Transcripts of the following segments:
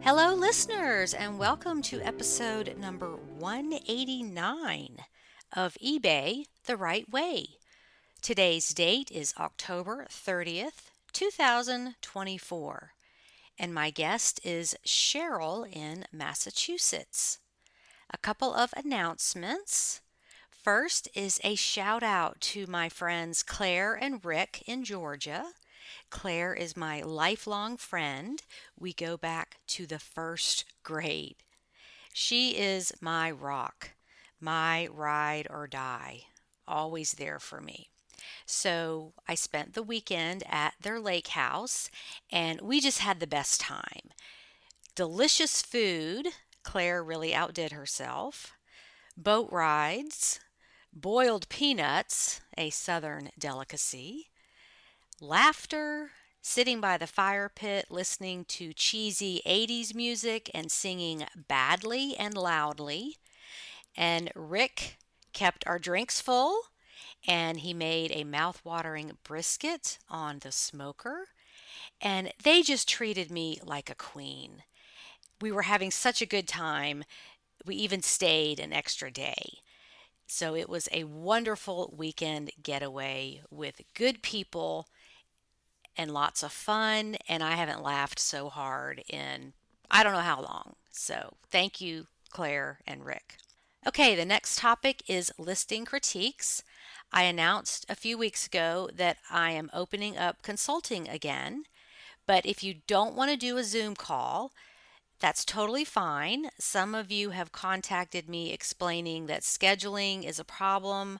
Hello, listeners, and welcome to episode number 189 of eBay the Right Way. Today's date is October 30th, 2024, and my guest is Cheryl in Massachusetts. A couple of announcements. First is a shout out to my friends Claire and Rick in Georgia. Claire is my lifelong friend. We go back to the first grade. She is my rock, my ride or die, always there for me. So I spent the weekend at their lake house and we just had the best time. Delicious food. Claire really outdid herself. Boat rides, boiled peanuts, a southern delicacy, laughter, sitting by the fire pit listening to cheesy 80s music and singing badly and loudly. And Rick kept our drinks full and he made a mouth-watering brisket on the smoker. And they just treated me like a queen. We were having such a good time. We even stayed an extra day. So it was a wonderful weekend getaway with good people and lots of fun. And I haven't laughed so hard in I don't know how long. So thank you, Claire and Rick. Okay, the next topic is listing critiques. I announced a few weeks ago that I am opening up consulting again. But if you don't want to do a Zoom call, that's totally fine. Some of you have contacted me explaining that scheduling is a problem.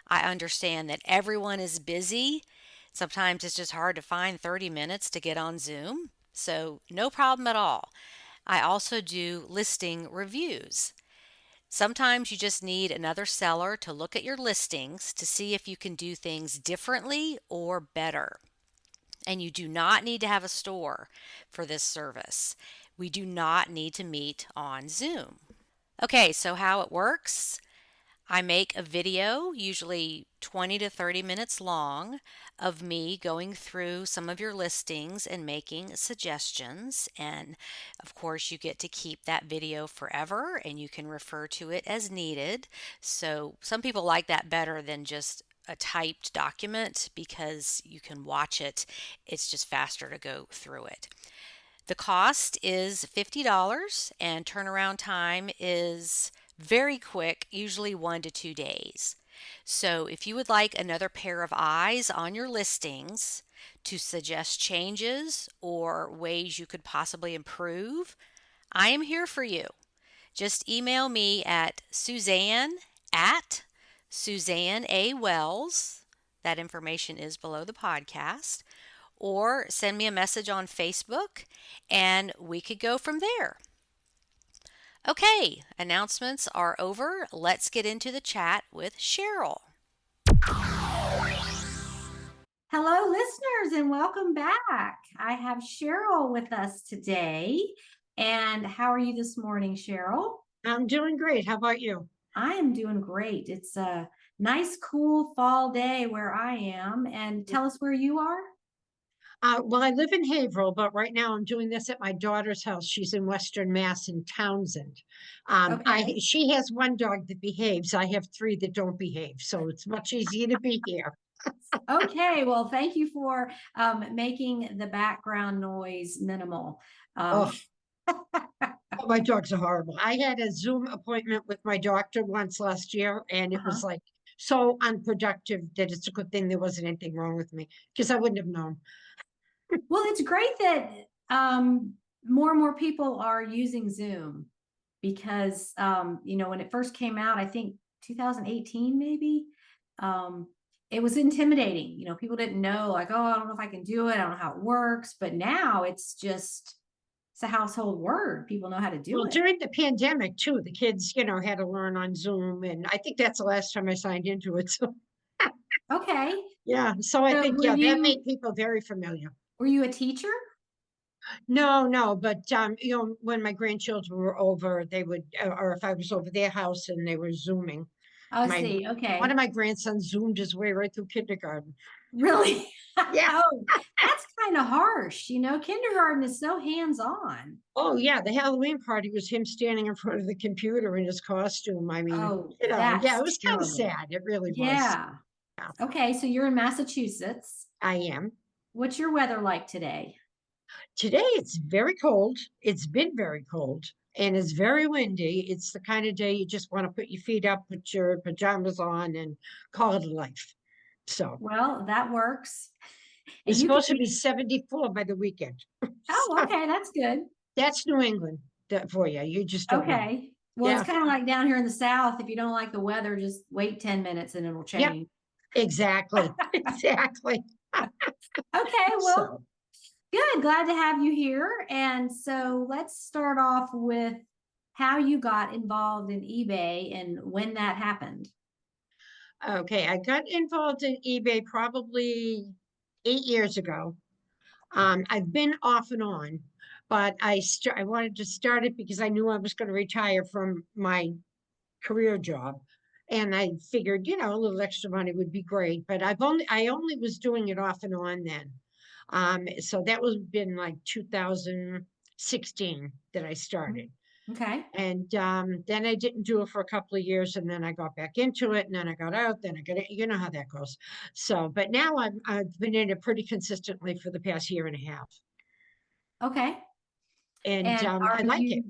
I understand that everyone is busy. Sometimes it's just hard to find 30 minutes to get on Zoom. So, no problem at all. I also do listing reviews. Sometimes you just need another seller to look at your listings to see if you can do things differently or better. And you do not need to have a store for this service. We do not need to meet on Zoom. Okay, so how it works. I make a video, usually 20 to 30 minutes long, of me going through some of your listings and making suggestions. And of course, you get to keep that video forever and you can refer to it as needed. So some people like that better than just a typed document because you can watch it. It's just faster to go through it. The cost is $50 and turnaround time is very quick, usually 1 to 2 days. So if you would like another pair of eyes on your listings to suggest changes or ways you could possibly improve, I am here for you. Just email me at Suzanne at Suzanne A. Wells. That information is below the podcast. Or send me a message on Facebook and we could go from there. Okay, announcements are over. Let's get into the chat with Cheryl. Hello, listeners, and welcome back. I have Cheryl with us today. And how are you this morning, Cheryl? I'm doing great. How about you? I am doing great. It's a nice, cool fall day where I am. And tell us where you are. Well, I live in Haverhill, but right now I'm doing this at my daughter's house. She's in Western Mass in Townsend. Okay. She has one dog that behaves. I have three that don't behave, so it's much easier to be here. Okay. Well, thank you for making the background noise minimal. Oh, oh, my dogs are horrible. I had a Zoom appointment with my doctor once last year, and it was Uh-huh. like so unproductive that it's a good thing there wasn't anything wrong with me because I wouldn't have known. Well, it's great that more and more people are using Zoom because when it first came out, I think 2018 maybe, it was intimidating. People didn't know, like, oh, I don't know if I can do it. I don't know how it works. But now it's a household word. People know how to do Well, it. during the pandemic too, the kids, had to learn on Zoom, and I think that's the last time I signed into it. So Okay. yeah, so I So think that made people very familiar. were you a teacher? No, no, but when my grandchildren were over, they would, or if I was over their house and they were Zooming, Oh, I my see. one Okay. of my grandsons Zoomed his way right through kindergarten. Really? Yeah. Oh, that's kind of harsh. Kindergarten is so hands-on. Oh, yeah. The Halloween party was him standing in front of the computer in his costume. I mean, Oh, yeah, that's it was kind of terrible. sad. It really was. Yeah. Yeah, Okay, so you're in Massachusetts. I am. What's your weather like today? Today it's very cold. It's been very cold and it's very windy. It's the kind of day you just want to put your feet up, put your pajamas on, and call it a life. So Well, that works. it's And you could supposed to be be, 74 by the weekend. oh, So okay, that's good. that's New England for you. You just don't know. Okay. Well, it's Yeah. kind of like down here in the South. If you don't like the weather, just wait 10 minutes and it'll Yep. change. Exactly. Exactly. Okay, well, So, good. Glad to have you here. And so let's start off with how you got involved in eBay and when that happened. okay, I got involved in eBay probably 8 years ago. I've been off and on, but I wanted to start it because I knew I was going to retire from my career job, and I figured, a little extra money would be great. But I only was doing it off and on then. So that was been like 2016 that I started. Okay. And then I didn't do it for a couple of years, and then I got back into it, and then I got out, then I got it. You know how that goes. So, but now I've been in it pretty consistently for the past year and a half, Okay. and And I like it.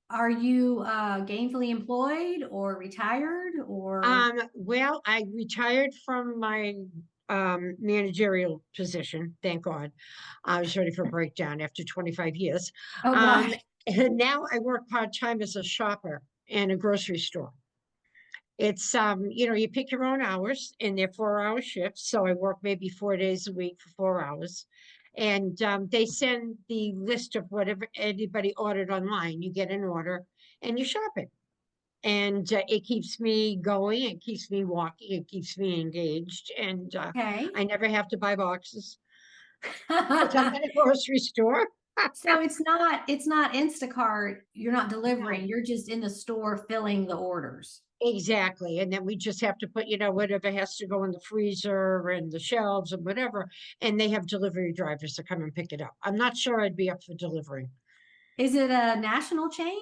are you gainfully employed or retired or Well, I retired from my managerial position, thank God. I was ready for a breakdown after 25 years. oh Um, God. and now I work part-time as a shopper in a grocery store. It's you pick your own hours and they're 4 hour shifts. So I work maybe 4 days a week for 4 hours. And they send the list of whatever anybody ordered online. You get an order and you shop it. And it keeps me going, it keeps me walking, it keeps me engaged. And Okay. I never have to buy boxes because I'm at a grocery store. So it's not Instacart, you're not No, delivering, you're just in the store filling the orders. exactly. And then we just have to put, whatever has to go in the freezer and the shelves and whatever. And they have delivery drivers to come and pick it up. I'm not sure I'd be up for delivering. Is it a national chain?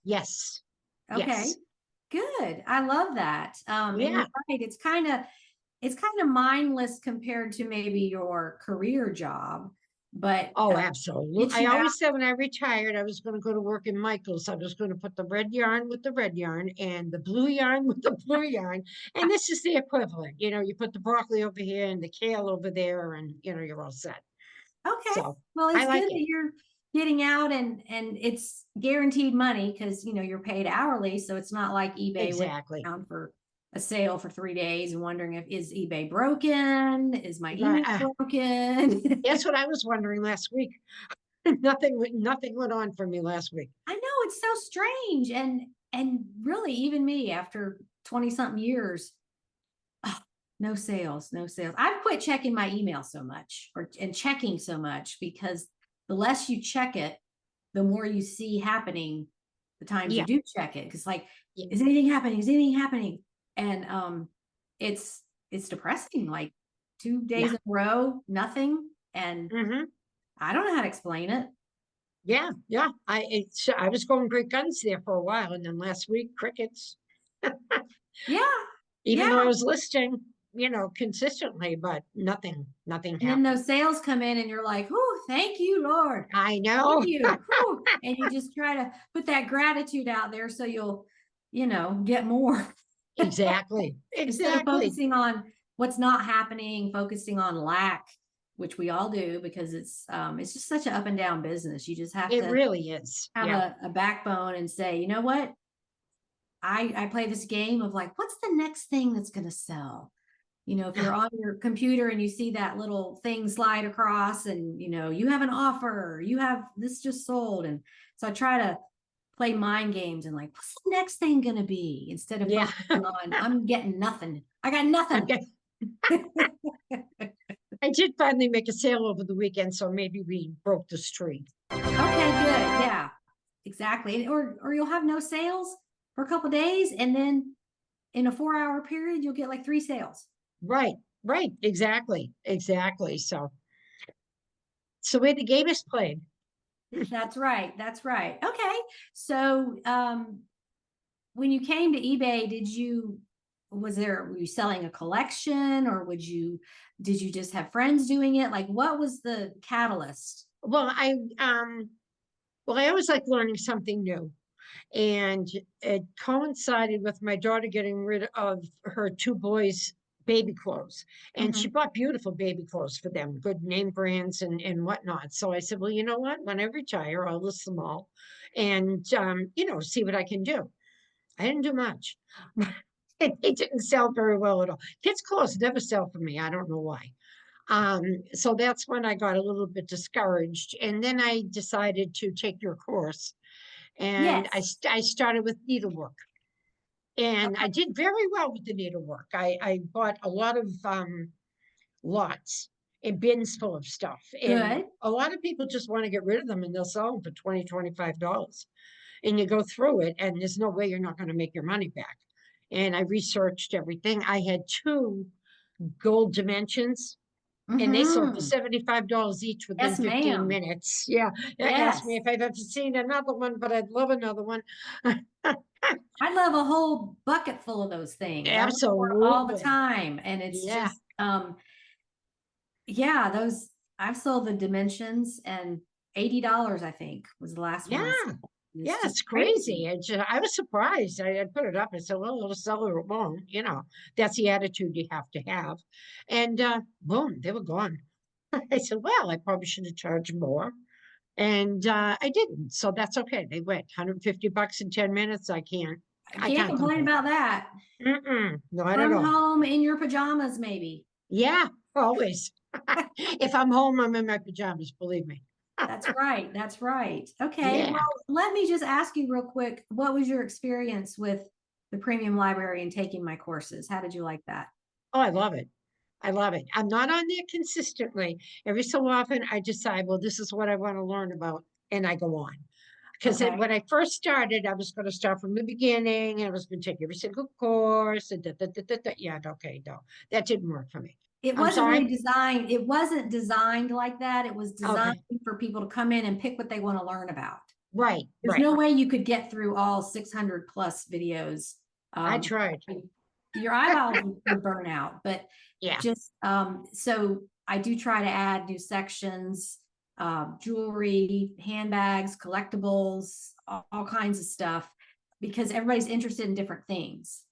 Yes. Okay. Yes. Good. I love that. And you're Yeah. right, it's kind of mindless compared to maybe your career job, but Oh, absolutely. get I you out. always said when I retired, I was going to go to work in Michael's. I was going to put the red yarn with the red yarn and the blue yarn with the blue yarn. And this is the equivalent. You put the broccoli over here and the kale over there, and you're all set. Okay. So Well, I it's good like that it. you're getting out and it's guaranteed money because you're paid hourly. So it's not like eBay went Exactly. down for a sale for 3 days and wondering if is eBay broken? Is my Right. email broken? That's what I was wondering last week. Nothing went on for me last week. I know it's so strange. And really even me after 20 something years, oh, no sales, no sales. I've quit checking my email so much and checking so much because the less you check it, the more you see happening the times you Yeah. do check it. Cause like, Yeah. is anything happening? Is anything happening? And it's depressing. Like 2 days Yeah. in a row, nothing. And Hmm. I don't know how to explain it. Yeah. Yeah. I was going great guns there for a while, and then last week crickets. Yeah. Even though I Yeah. was listing, consistently, but nothing And then happened. those sales come in and you're like, oh, thank you, Lord. I Thank know. you. Whew. And you just try to put that gratitude out there so you'll, get more Exactly. instead of Exactly. focusing on what's not happening, focusing on lack, which we all do because it's just such an up and down business. You just have It to really is. have Yeah. a backbone and say, you know what? I play this game of like, what's the next thing that's going to sell? If you're on your computer and you see that little thing slide across and you have an offer, you have this just sold. And so I try to play mind games and like, what's the next thing gonna be instead of Yeah. focusing on I'm getting nothing. I got nothing. Okay. I did finally make a sale over the weekend, so maybe we broke the streak. Okay, good. Yeah, exactly. Or you'll have no sales for a couple days and then in a 4 hour period, you'll get like 3 sales. Right. Right, exactly. So where the game is played. That's right. That's right. Okay. So, when you came to eBay, were you selling a collection, or did you just have friends doing it? Like, what was the catalyst? Well, I always like learning something new. And it coincided with my daughter getting rid of her two boys' baby clothes. And she Mhm. bought beautiful baby clothes for them, good name brands and whatnot. So I said, well, you know what? When I retire, I'll list them all and, see what I can do. I didn't do much. It didn't sell very well at all. Kids' clothes never sell for me. I don't know why. So that's when I got a little bit discouraged. And then I decided to take your course, and Yes. I started with needlework, and I Okay. did very well with the needlework. I bought a lot of lots and bins full of stuff, and Good. a lot of people just want to get rid of them, and they'll sell them for $25. And you go through it, and there's no way you're not going to make your money back. And I researched everything. I had two gold dimensions, and they sold for Mm-hmm. $75 each within Yes, 15 ma'am. minutes. Yeah. They asked me Yes. if I've ever seen another one, but I'd love another one. I love a whole bucket full of those things. I look for it all the Absolutely. time. And it's Yeah. just, yeah, those I've sold the dimensions, and $80, I think, was the last one I Yeah. sold. And Yeah. it's just It's crazy. crazy. I was surprised. I put it up and said, well, it'll sell or it won't. That's the attitude you have to have. And boom, they were gone. I said, well, I probably should have charged more. And I didn't. So that's okay. They went $150 in 10 minutes. I I can't can't complain complain. about that. Not at From all. home in your pajamas, maybe. Yeah, always. If I'm home, I'm in my pajamas, believe me. That's right. That's right. Okay. Yeah. Well, let me just ask you real quick. What was your experience with the premium library and taking my courses? How did you like that? Oh, I love it. I love it. I'm not on there consistently. Every so often, I decide, well, this is what I want to learn about, and I go on. Because Okay. when I first started, I was going to start from the beginning, and I was going to take every single course, and yeah, okay, no, that didn't work for me. It I'm wasn't sorry. really designed. It wasn't designed like that. It was designed Okay, for people to come in and pick what they want to learn about. right, There's right. no way you could get through all 600 plus videos. I Um, tried. your eyeballs would burn out, but Yeah, just so I do try to add new sections, jewelry, handbags, collectibles, all kinds of stuff, because everybody's interested in different things.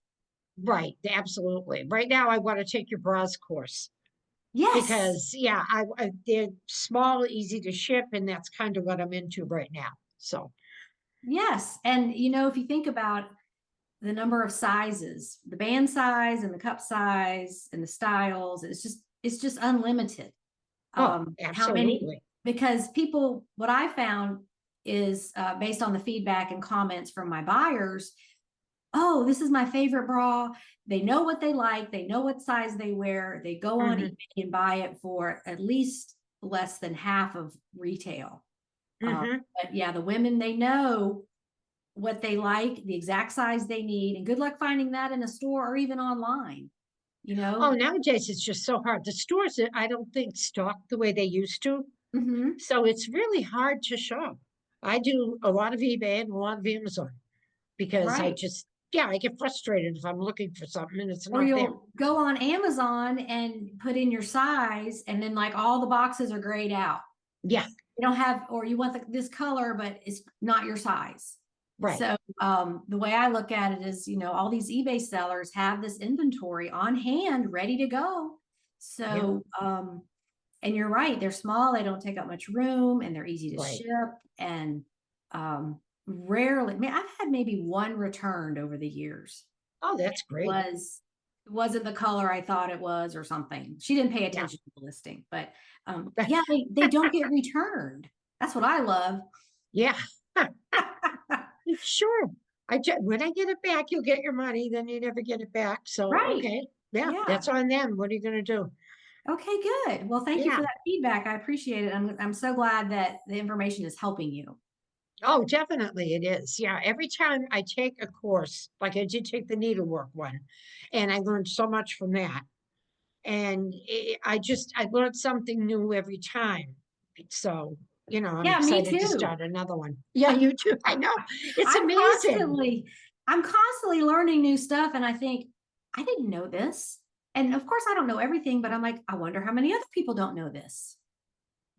right. Absolutely. Right now, I want to take your bras course. Yes. Because yeah, they're small, easy to ship, and that's kind of what I'm into right now. So Yes. And if you think about the number of sizes, the band size and the cup size and the styles, it's just unlimited. oh, How many, absolutely. because people, what I found is, based on the feedback and comments from my buyers, oh, this is my favorite bra. They know what they like, they know what size they wear, they go on Hmm. eBay and buy it for at least less than half of retail. Hmm. But yeah, the women, they know what they like, the exact size they need, and good luck finding that in a store or even online, you Oh, know? nowadays it's just so hard. The stores, I don't think, stock the way they used to, Mm-hmm. so it's really hard to shop. I do a lot of eBay and a lot of Amazon because Right. yeah, I get frustrated if I'm looking for something and it's Or not there. you'll go on Amazon and put in your size, and then like all the boxes are grayed out. Yeah, You don't have, or you want this color, but it's not your size. right. So the way I look at it is, all these eBay sellers have this inventory on hand, ready to go. Yeah, So, and you're right, they're small, they don't take up much room, and they're easy to right. ship. And rarely, I've had maybe one returned over the years. Oh, that's great. Was wasn't the color I thought it was, or something. She didn't pay Yeah. attention to the listing, but yeah, they don't get returned. That's what I love. Yeah. Sure. When I get it back, you'll get your money, then you never get it back. So, Right. okay. Yeah, Yeah. that's on them. What are you gonna do? Okay, good. Well, thank you for Yeah. that feedback. I appreciate it. I'm so glad that the information is helping you. Oh, definitely it is. Yeah. Every time I take a course, like I did take the needlework one, and I learned so much from that. And I learned something new every time. So, I'm Yeah, me excited to too. start another one. Yeah, you too. I know. It's I'm amazing. constantly, I'm constantly learning new stuff. And I think, I didn't know this. And of course, I don't know everything, but I'm like, I wonder how many other people don't know this.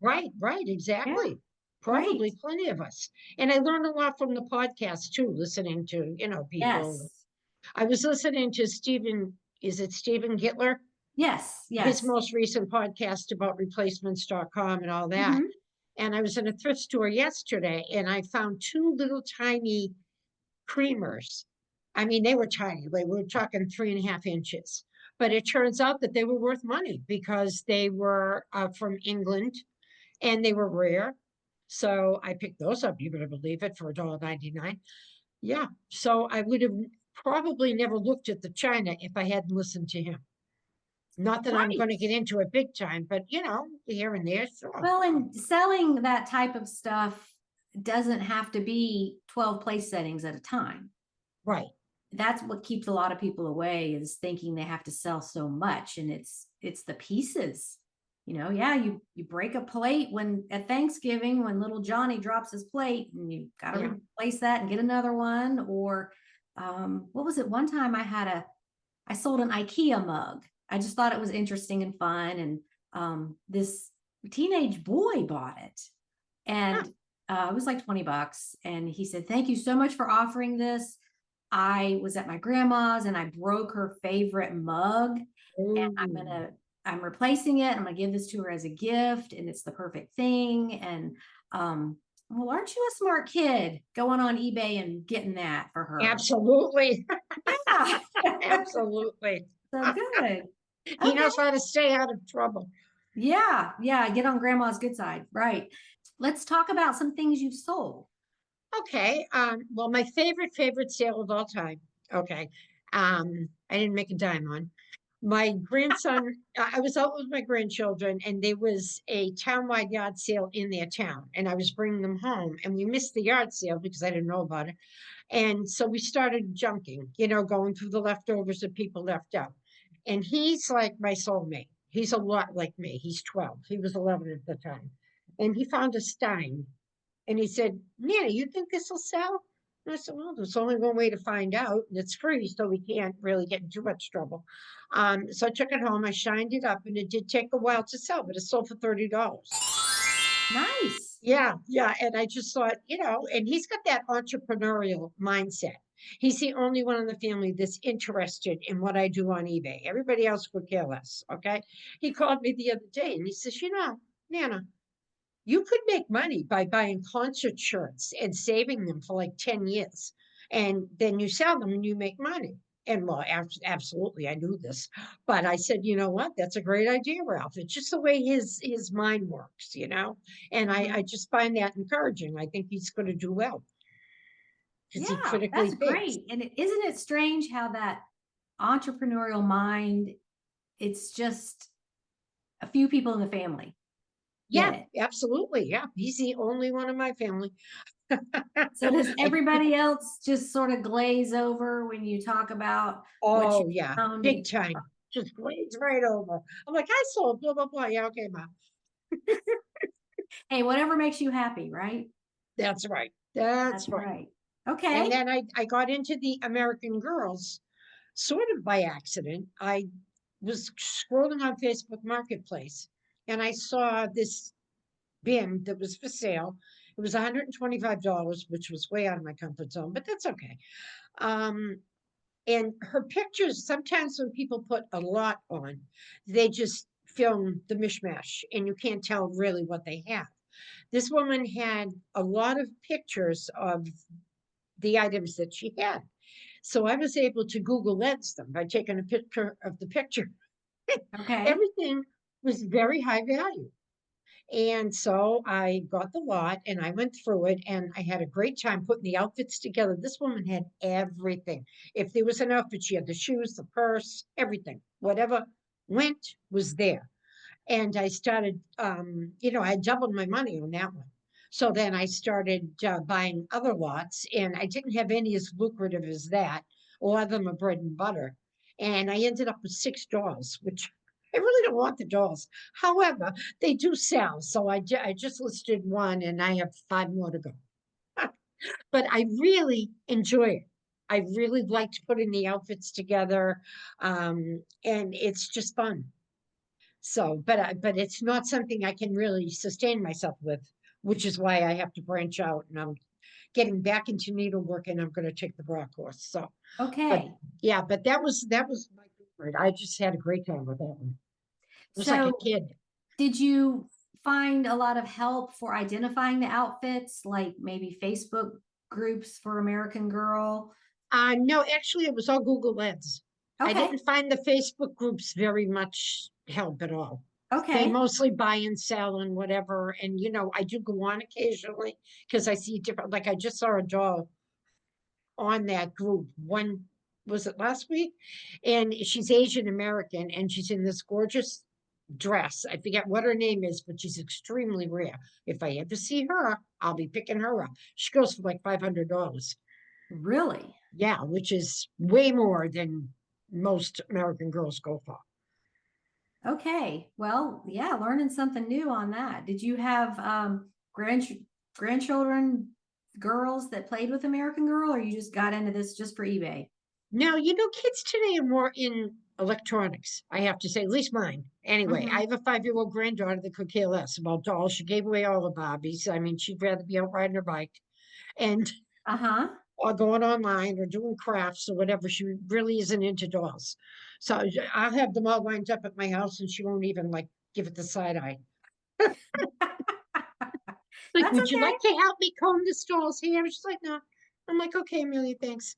Right, Yeah, exactly. great. Probably plenty of us. And I learned a lot from the podcast too, listening to, people. Yes. I was listening to is it Stephen Gittler? Yes. His Yes. most recent podcast about replacements.com and all that. Hmm. And I was in a thrift store yesterday and I found two little tiny creamers. I mean, they were tiny. Like we were talking 3.5 inches. But it turns out that they were worth money because they were from England and they were rare. So I picked those up, you better believe it, for $1.99. Yeah. So I would have probably never looked at the China if I hadn't listened to him. Not that I'm Right. going to get into it big time, but here and there, sure. Well, and selling that type of stuff doesn't have to be 12 place settings at a time. Right. That's what keeps a lot of people away, is thinking they have to sell so much. And it's the pieces. Yeah, you break a plate when at Thanksgiving when little Johnny drops his plate and you got to Yeah. replace that and get another one. Or what was it? One time I sold an IKEA mug. I just thought it was interesting and fun. And this teenage boy bought it. Huh. And it was like $20. And he said, "Thank you so much for offering this. I was at my grandma's and I broke her favorite mug. And Ooh. I'm replacing it. I'm gonna give this to her as a gift, and it's the perfect thing." And well, aren't you a smart kid going on eBay and getting that for her? Absolutely. Yeah. Absolutely. So good. He Okay. knows how to stay out of trouble. Yeah. Yeah. Get on grandma's good side. Right. Let's talk about some things you've sold. Okay. Well, my favorite sale of all time. Okay. I didn't make a dime on. My grandson, I was out with my grandchildren, and there was a townwide yard sale in their town, and I was bringing them home, and we missed the yard sale because I didn't know about it. And so we started junking, going through the leftovers that people left out. And he's like my soulmate. He's a lot like me. He's 12. He was 11 at the time. And he found a Stein and he said, "Nana, you think this will sell?" And I said, "Well, there's only one way to find out, and it's free, so we can't really get in too much trouble." So I took it home, I shined it up, and it did take a while to sell, but it sold for $30. Nice. Yeah, yeah. And I just thought, and he's got that entrepreneurial mindset. He's the only one in the family that's interested in what I do on eBay. Everybody else could care less. Okay. He called me the other day and he says, Nana, you could make money by buying concert shirts and saving them for like 10 years. And then you sell them and you make money. And well, absolutely, I knew this. But I said, you know what? That's a great idea, Ralph. It's just the way his mind works. And I Mhm. just find that encouraging. I think he's going to do well because he Yeah, that's critically thinks. great. And isn't it strange how that entrepreneurial mind, it's just a few people in the family get Yeah, it. absolutely. Yeah, he's the only one in my family. So does I, everybody else just sort of glaze over when you talk about what you oh, yeah, found? big time. Just glaze right over. I'm like, I sold blah, blah, blah. Yeah, okay, Mom. Hey, whatever makes you happy, right? That's right. That's That's right. right. And Okay. then I got into the American Girls sort of by accident. I was scrolling on Facebook Marketplace and I saw this bin that was for sale. It was $125, which was way out of my comfort zone, but that's okay. Um, and her pictures, sometimes when people put a lot on, they just film the mishmash and you can't tell really what they have. This woman had a lot of pictures of the items that she had. So I was able to Google Lens them by taking a picture of the picture. Okay. Everything was very high value. And so I got the lot and I went through it and I had a great time putting the outfits together. This woman had everything. If there was an outfit, she had the shoes, the purse, everything. Whatever went was there. And I started, I doubled my money on that one. So then I started buying other lots, and I didn't have any as lucrative as that. A lot of them are bread and butter. And I ended up with $6, which I really don't want the dolls. However, they do sell. So I just listed one and I have 5 more to go. But I really enjoy it. I really liked putting the outfits together. And it's just fun. So, but it's not something I can really sustain myself with, which is why I have to branch out and I'm getting back into needlework and I'm going to take the bra course. So, but Okay. yeah, but that was my favorite. I just had a great time with that one. It was like a So kid. did you find a lot of help for identifying the outfits, like maybe Facebook groups for American Girl? No, actually, it was all Google Ads. I Okay. didn't find the Facebook groups very much help at all. They Okay. mostly buy and sell and whatever. And, I do go on occasionally because I see different, like I just saw a doll on that group. One, was it last week? And she's Asian American and she's in this gorgeous dress. I forget what her name is, but she's extremely rare. If I ever see her, I'll be picking her up. She goes for like $500. Really? Yeah, which is way more than most American girls go for. Okay. Well, yeah, learning something new on that. Did you have grandchildren, girls that played with American Girl, or you just got into this just for eBay? Now, kids today are more in electronics, I have to say, at least mine. Anyway, I Hmm. have a 5-year-old granddaughter that could care less about dolls. She gave away all the Barbies. I mean, she'd rather be out riding her bike and Uh-huh. or going online or doing crafts or whatever. She really isn't into dolls. So I'll have them all lined up at my house and she won't even like give it the side eye. Like, That's would you okay. like to help me comb the doll's hair? She's like, no. I'm like, okay, Amelia, thanks.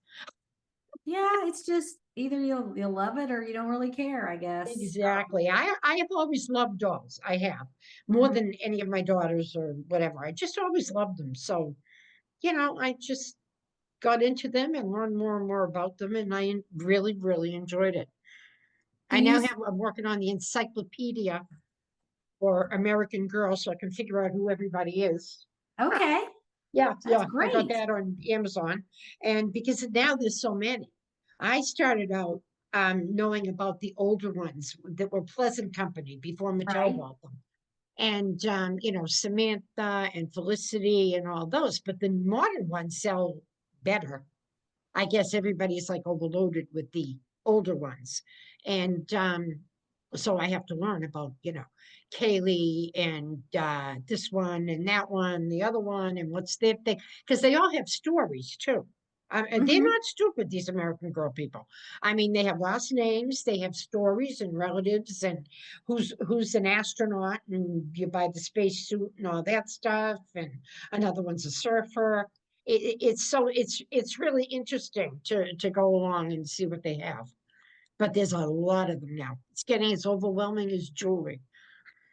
Yeah, it's just either you'll love it or you don't really care, I guess. Exactly. I have always loved dogs. I have more Mhm. than any of my daughters or whatever. I just always loved them. So, I just got into them and learned more and more about them, and I really, really enjoyed it. Do I you? now I'm working on the encyclopedia for American Girl, so I can figure out who everybody is. Okay, Yeah, that's yeah, I got great. that on Amazon. And because now there's so many, I started out knowing about the older ones that were Pleasant Company before Mattel Right. bought them. And Samantha and Felicity and all those, but the modern ones sell better. I guess everybody's like overloaded with the older ones. And so I have to learn about, Kaylee and this one and that one, the other one, and what's their thing, because they all have stories too. And they're Hmm. not stupid, these American Girl people. I mean, they have last names, they have stories and relatives, and who's an astronaut, and you buy the spacesuit and all that stuff, and another one's a surfer. It's really interesting to go along and see what they have. But there's a lot of them now. It's getting as overwhelming as jewelry.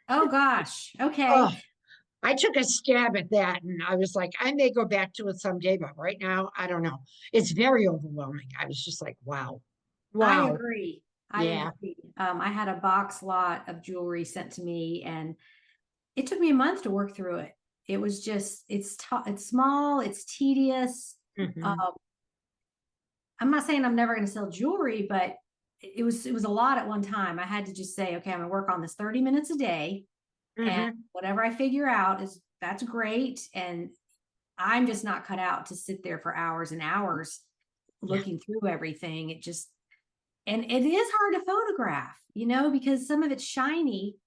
Oh gosh. Okay. Oh, I took a stab at that and I was like, I may go back to it someday, but right now, I don't know. It's very overwhelming. I was just like, wow. I Wow. agree. I Yeah. agree. I had a box lot of jewelry sent to me, and it took me a month to work through it. It was just it's small, it's tedious. Hmm. Um, I'm not saying I'm never going to sell jewelry, but it was a lot at one time. I had to just say, okay, I'm going to work on this 30 minutes a day, and Hmm. whatever I figure out is that's great. And I'm just not cut out to sit there for hours and hours Yeah. looking through everything. And it is hard to photograph, because some of it's shiny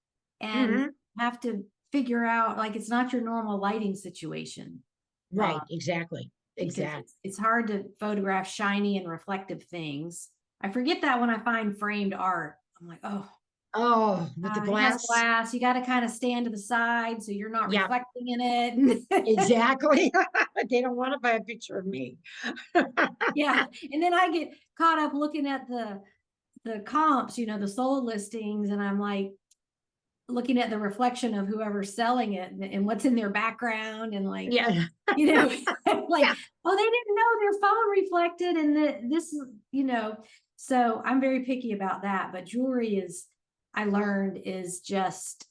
and Hmm. you have to figure out, like, it's not your normal lighting situation. Right. Uh, Exactly. because Exactly. it's hard to photograph shiny and reflective things. I forget that when I find framed art. I'm like, oh, Oh, with the it has glass. glass. You got to kind of stand to the side so you're not Yeah, reflecting in it. exactly. They don't want to buy a picture of me. Yeah. And then I get caught up looking at the comps, the sold listings, and I'm like looking at the reflection of whoever's selling it and what's in their background, and like, Yeah. you know, like, Yeah. oh, they didn't know their phone reflected and this is, so I'm very picky about that. But jewelry I learned is just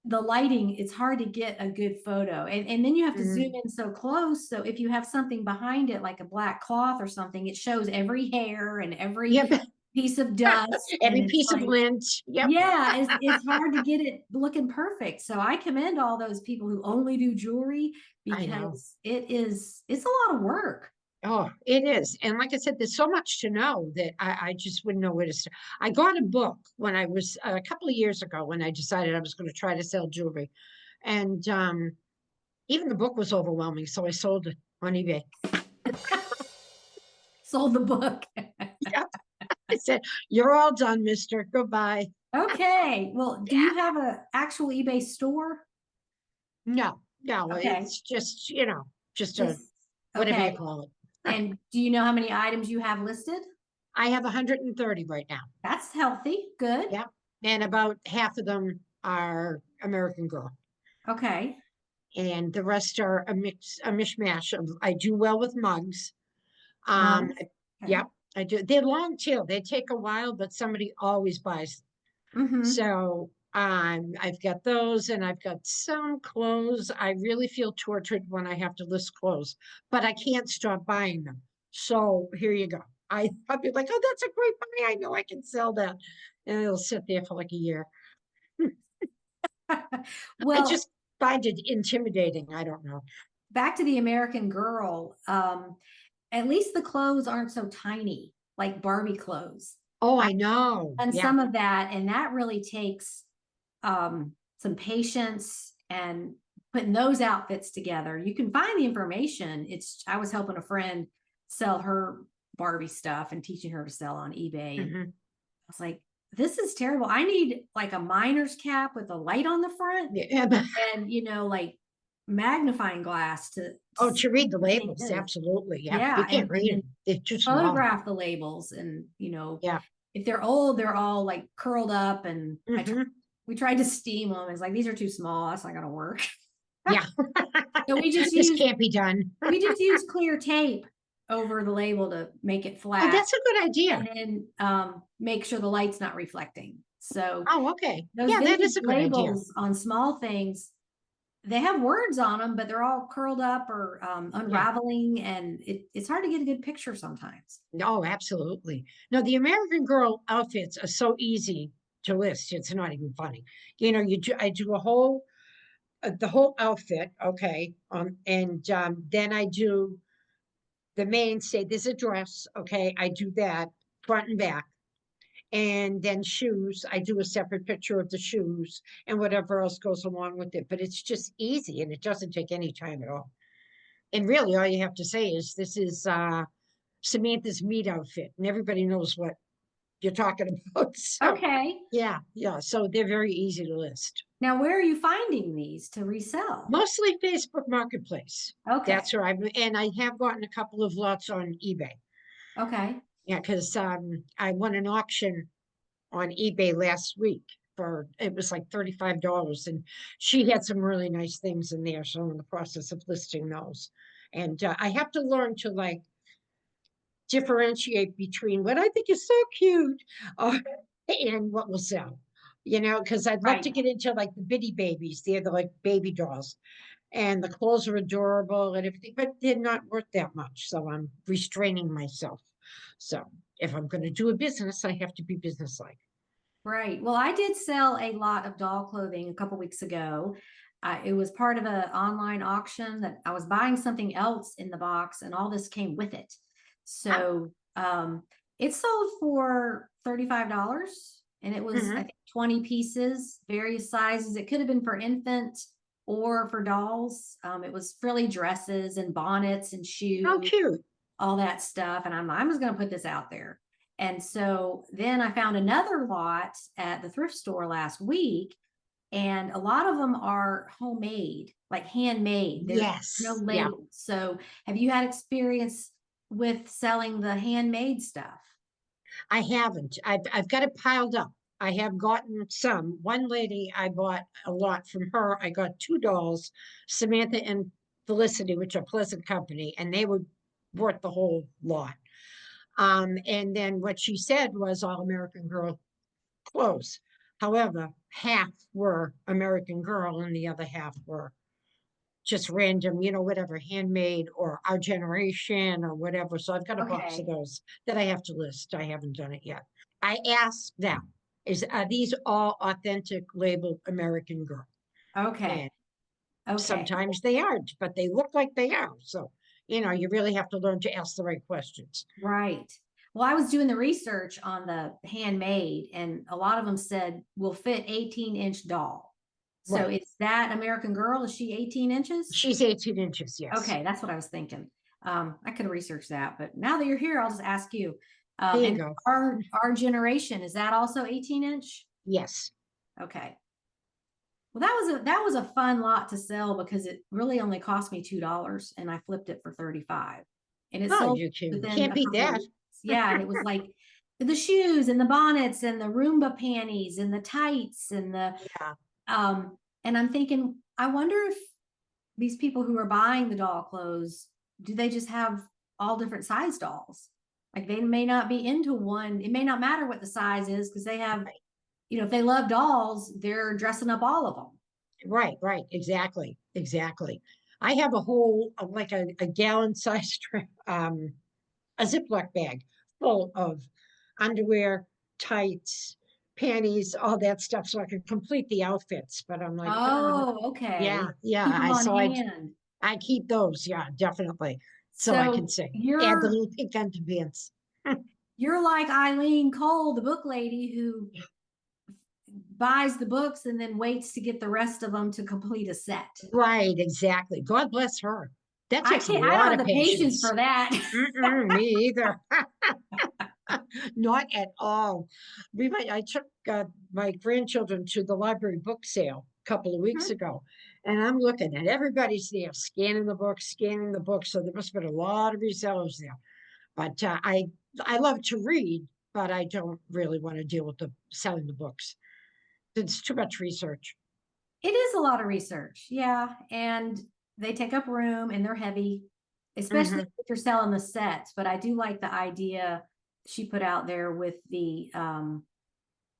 the lighting. It's hard to get a good photo, and then you have to zoom Mhm. in so close. So if you have something behind it, like a black cloth or something, it shows every hair and every Yep. piece of dust, and Every it's piece of like, lint. Yep. yeah, it's hard to get it looking perfect. So I commend all those people who only do jewelry I know. because it's a lot of work. Oh, it is. And like I said, there's so much to know that I just wouldn't know where to start. I got a book when I was a couple of years ago when I decided I was going to try to sell jewelry. And even the book was overwhelming. So I sold it on eBay. Sold the book. Yep. I said, "You're all done, mister. Goodbye." Okay. Well, do Yeah. you have a actual eBay store? No, no, Okay. it's just, just a Just whatever you okay. call it. And do you know how many items you have listed? I have 130 right now. That's healthy. Good. Yep. And about half of them are American Girl. Okay. And the rest are a mishmash of, I do well with mugs. Mugs. Okay. Yep, I do. They're long too. They take a while, but somebody always buys. Mm-hmm. So I've got those and I've got some clothes. I really feel tortured when I have to list clothes, but I can't stop buying them. So here you go. I'll be like, oh, that's a great buy. I know I can sell that. And it'll sit there for like a year. I Well, just find it intimidating. I don't know. back to the American Girl. At least the clothes aren't so tiny, like Barbie clothes. Oh, I I know. and Yeah. some of that, and that really takes some patience and putting those outfits together. You can find the information. I was helping a friend sell her Barbie stuff and teaching her to sell on eBay. And Mhm. I was like, this is terrible. I need like a miner's cap with a light on the front Yeah. and, like magnifying glass to Oh, see to read the what the thing labels. is. Absolutely. Yeah. You Yeah. can't And read then them. They're too small. photograph the labels and, Yeah. if they're old, they're all like curled up and Hmm. we tried to steam them. It's like, these are too small. That's not going to work. Yeah. So This can't be done. we just use clear tape over the label to make it Oh, flat that's a good idea. and then make sure the light's not reflecting. So Oh, okay. those Yeah, that is vintage a good idea. labels on small things, they have words on them, but they're all curled up or Yeah. unraveling, and it's hard to get a good picture sometimes. No, absolutely. No, the American Girl outfits are so easy to list. It's not even funny. I do the whole outfit, okay, and then I do the mainstay. There's a dress, okay. I do that front and back. And then shoes, I do a separate picture of the shoes and whatever else goes along with it. But it's just easy and it doesn't take any time at all. And really, all you have to say is this is Samantha's meat outfit, and everybody knows what you're talking about. So, Okay. yeah, yeah. So they're very easy to list. Now, where are you finding these to resell? Mostly Facebook Marketplace. Okay. That's where and I have gotten a couple of lots on eBay. Okay. Yeah, because I won an auction on eBay last week for it was like $35, and she had some really nice things in there. So I'm in the process of listing those, and I have to learn to like differentiate between what I think is so cute and what will sell. Because I'd love Right. to get into like the bitty babies. They're the like baby dolls, and the clothes are adorable and everything, but they're not worth that much. So I'm restraining myself. So if I'm going to do a business, I have to be businesslike. Right. Well, I did sell a lot of doll clothing a couple weeks ago. It was part of an online auction that I was buying something else in the box, and all this came with it. Oh, So it sold for $35, and it was, I mhm. think, 20 pieces, various sizes. It could have been for infant or for dolls. It was frilly dresses and bonnets and How shoes, cute. all that stuff. And I'm just going to put this out there. And so then I found another lot at the thrift store last week, and a lot of them are homemade, like handmade. There's no Yes. Yeah. labels. So have you had experience with selling the handmade stuff? I haven't. I've got it piled up. I have gotten some. One lady, I bought a lot from her. I got two dolls, Samantha and Felicity, which are Pleasant Company, and they were worth the whole lot. And then what she said was all American Girl clothes. However, half were American Girl and the other half were just random, whatever, handmade or our generation or whatever. So I've got a box of Okay. those that I have to list. I haven't done it yet. I asked them, are these all authentic labeled American Girl? Okay. And Okay. sometimes they aren't, but they look like they are. So, you really have to learn to ask the right questions. Right. Well, I was doing the research on the handmade, and a lot of them said will fit 18-inch doll. So Right. is that American Girl? Is she 18 inches? She's 18 inches, yes. Okay, that's what I was thinking. I could have researched that, but now that you're here, I'll just ask you. There you And go. our generation, is that also 18-inch? Yes. Okay. Well, that was a fun lot to sell because it really only cost me $2 and I flipped it for 35. And it Oh, sold you within can't a beat couple of that. weeks. Yeah, and it was like the shoes and the bonnets and the Roomba panties and the tights and the Yeah. and I'm thinking, I wonder if these people who are buying the doll clothes, do they just have all different size dolls? Like they may not be into one. It may not matter what the size is because they have, Right. if they love dolls, they're dressing up all of them. Right, right, exactly, exactly. I have a whole like a gallon size a Ziploc bag full of underwear, tights, panties, all that stuff, so I can complete the outfits. But I'm like, Oh, yeah, okay. yeah. Keep them I on so hand. I keep those, yeah, definitely. So I can So say add the you're little pink underpants. you're like Eileen Cole, the book lady who buys the books and then waits to get the rest of them to complete a set. Right, exactly. God bless her. That takes a I don't lot have of the patience patience. for that. Me either. Not at all. I took my grandchildren to the library book sale a couple of weeks ago, and I'm looking and everybody's there scanning the books, scanning the books. So there must have been a lot of resellers there. But I love to read, but I don't really want to deal with the selling the books. It's too much research. It is a lot of research. Yeah. And they take up room and they're heavy, especially Hmm. if you're selling the sets. But I do like the idea she put out there with the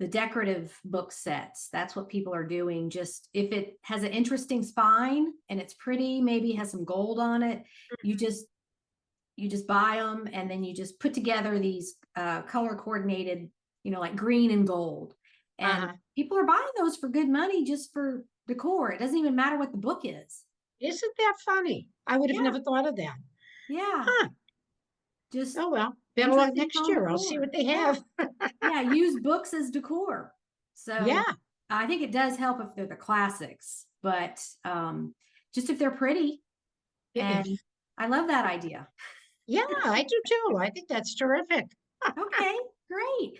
decorative book sets. That's what people are doing. Just if it has an interesting spine and it's pretty, maybe has some gold on it, you just buy them and then you just put together these color coordinated, like green and gold. And Uh-huh. people are buying those for good money just for decor. It doesn't even matter what the book is. Isn't that funny? I would have Yeah, never thought of that. yeah. Huh. Just Oh well. Better luck interesting next home year. I'll see decor. what they Yeah, have. yeah. Use books as decor. So Yeah. I think it does help if they're the classics, but just if they're pretty. And If I love that idea. Yeah, I do too. I think that's terrific. Okay, great.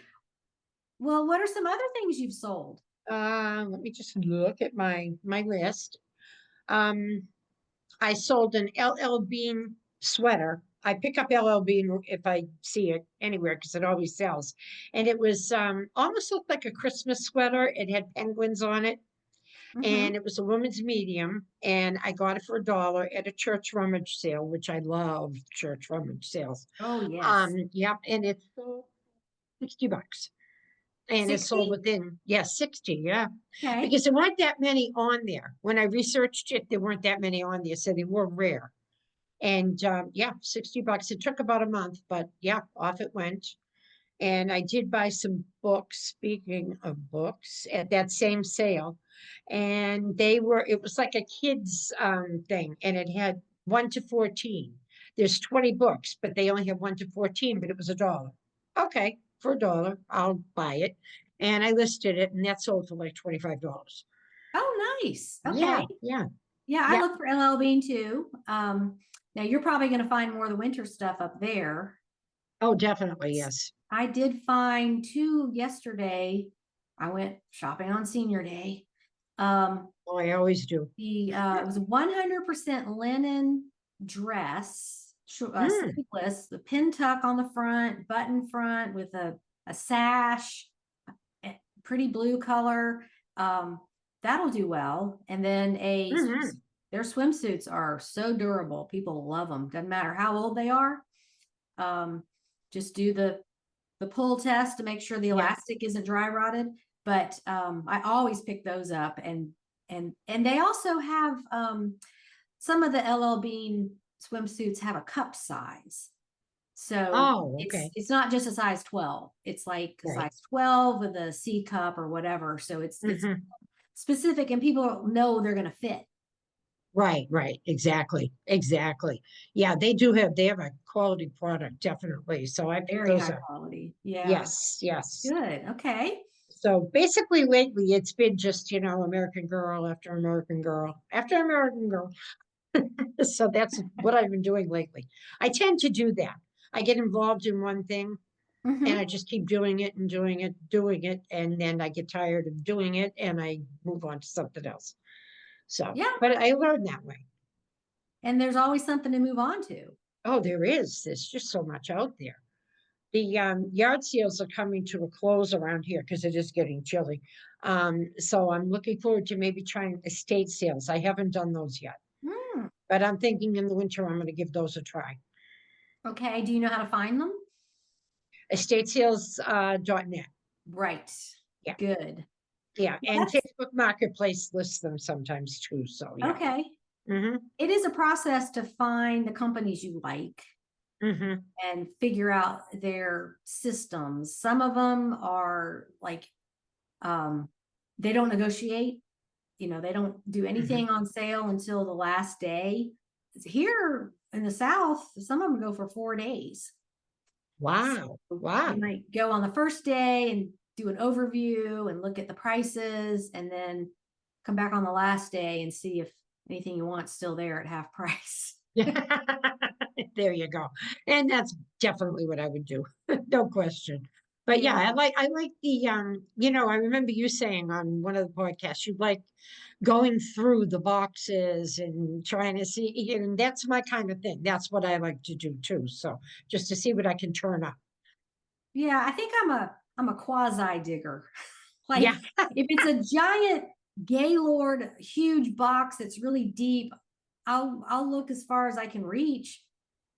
Well, what are some other things you've sold? Let me just look at my list. Um, I sold an LL Bean sweater. I pick up LL Bean if I see it anywhere because it always sells. And it was almost looked like a Christmas sweater. It had penguins on it, Mm-hmm. and it was a woman's medium. And I got it for $1 at a church rummage sale, which I love church rummage sales. Oh, yes. Yep, and it's $60. And it's 60? sold within, yeah, 60, yeah. Okay. Because there weren't that many on there. When I researched it, there weren't that many on there, so they were rare. And yeah, $60. It took about a month, but yeah, off it went. And I did buy some books, speaking of books, at that same sale. And it was like a kids thing, and it had 1 to 14. There's 20 books, but they only have 1 to 14, but it was $1. Okay, for $1, I'll buy it. And I listed it, and that sold for like $25. Oh, nice. Yeah, Okay. yeah, Yeah, I yeah. look for LL Bean too. Now you're probably going to find more of the winter stuff up there. Oh, definitely, yes. I did find two yesterday. I went shopping on senior day. Um, Oh, I always do. it was a 100% linen dress, Mm, sleeveless, the pin tuck on the front, button front with a sash, pretty blue color. Um, that'll do well. And then hmm. their swimsuits are so durable. People love them. Doesn't matter how old they are. Um, just do the pull test to make sure the Yeah. elastic isn't dry rotted. But I always pick those up, and they also have some of the LL Bean swimsuits have a cup size. So Oh, okay. it's not just a size 12. It's like a Right. size 12 with a C cup or whatever. So it's Mhm. specific and people know they're gonna fit. Right, right. Exactly. Exactly. Yeah, they have a quality product, definitely. So I think Very those high are, quality. Yeah. yes, yes. Good. Okay. So basically lately it's been just, American Girl after American Girl after American Girl. So that's what I've been doing lately. I tend to do that. I get involved in one thing and I Hmm. just keep doing it and doing it, and then I get tired of doing it and I move on to something else. So, Yeah. but I learned that way. And there's always something to move on to. Oh, there is. There's just so much out there. The yard sales are coming to a close around here because it is getting chilly. So I'm looking forward to maybe trying estate sales. I haven't done those yet, Hmm. but I'm thinking in the winter I'm going to give those a try. Okay. Do you know how to find them? Estate sales dot net. Right. Yeah, Good. yeah, and That's Facebook Marketplace lists them sometimes too. So yeah. okay. Mm-hmm. It is a process to find the companies you like Mm-hmm. and figure out their systems. Some of them are like, um, they don't negotiate, they don't do Mm-hmm. anything on sale until the last day. Here in the South, some of them go for 4 days. Wow. You Wow. might go on the first day and do an overview and look at the prices and then come back on the last day and see if anything you want is still there at half price. There you go. And that's definitely what I would do. No question. But yeah, Yeah. I like the I remember you saying on one of the podcasts you like going through the boxes and trying to see, and that's my kind of thing. That's what I like to do too. So just to see what I can turn up. Yeah, I think I'm a quasi digger. Yeah. Like if it's a giant Gaylord huge box that's really deep, I'll look as far as I can reach.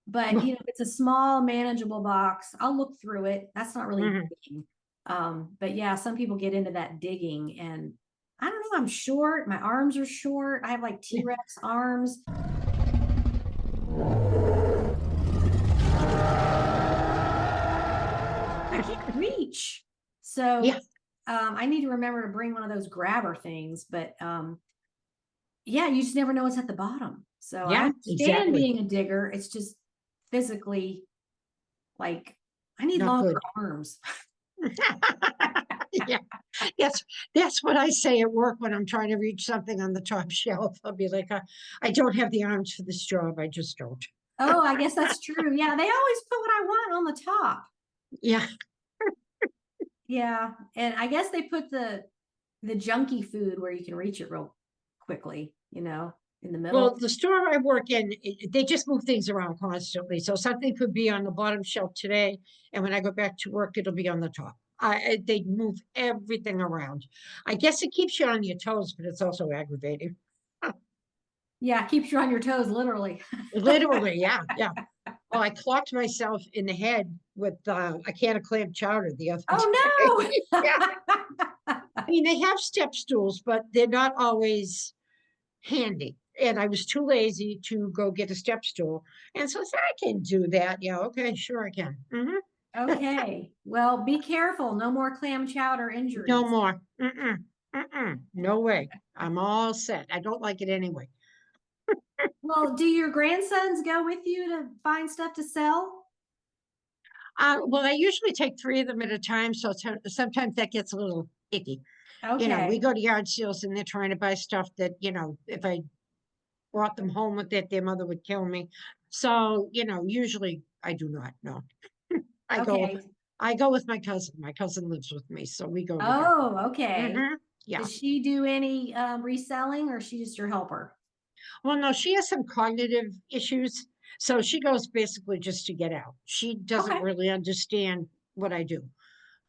But if it's a small manageable box, I'll look through it. That's not really Mhm. digging. But yeah, some people get into that digging and I don't know, I'm short, my arms are short. I have like T-Rex arms. I can't reach. So Yeah. I need to remember to bring one of those grabber things, but yeah, you just never know what's at the bottom. So I Yeah, understand exactly. being a digger. It's just physically like I need Not longer good. arms. Yeah, that's what I say at work when I'm trying to reach something on the top shelf. I'll be like, I don't have the arms for this job. I just don't. Oh, I guess that's true. Yeah, they always put what I want on the top. Yeah. Yeah, and I guess they put the junky food where you can reach it real quickly, in the Well, middle. the store I work in, they just move things around constantly. So something could be on the bottom shelf today, and when I go back to work, it'll be on the top. They move everything around. I guess it keeps you on your toes, but it's also aggravating. Yeah, keeps you on your toes, literally. Literally, yeah, yeah. Well, I clocked myself in the head with a can of clam chowder the other day. Oh Yeah, no. I mean, they have step stools, but they're not always handy. And I was too lazy to go get a step stool. And so I said, I can do that. Yeah, okay, sure I can. Okay. Well, be careful. No more clam chowder No injuries. more. No way. I'm all set. I don't like it anyway. Well, do your grandsons go with you to find stuff to sell? Well, I usually take three of them at a time, so sometimes that gets a little icky. We Okay. go to yard sales and they're trying to buy stuff that, if I brought them home with it, their mother would kill me. So, usually I do not know. I go Okay. I go with my cousin. My cousin lives with me, so we go together. Oh, okay. Yeah. Does she do any reselling or is she just your helper? Well, no, she has some cognitive issues, so she goes basically just to get out. She doesn't Okay. really understand what I do.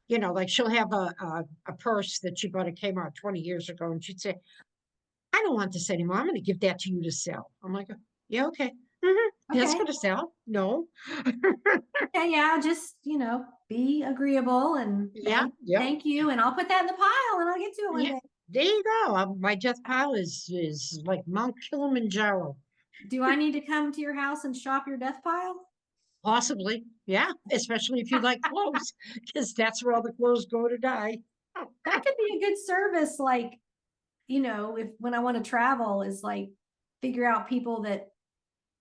Like she'll have a purse that she bought at Kmart 20 years ago, and she'd say, I don't want this anymore. I'm going to give that to you to sell. I'm like, yeah, okay. That's Okay. going to sell. No. Okay, yeah, just, be agreeable and Yeah, yep. thank you. And I'll put that in the pile and I'll get to it one Yeah. day. There you go. My death pile is like Mount Kilimanjaro. Do I need to come to your house and shop your death pile? Possibly, yeah, especially if you like clothes, because that's where all the clothes go to die. That could be a good service, like, if when I want to travel is like figure out people that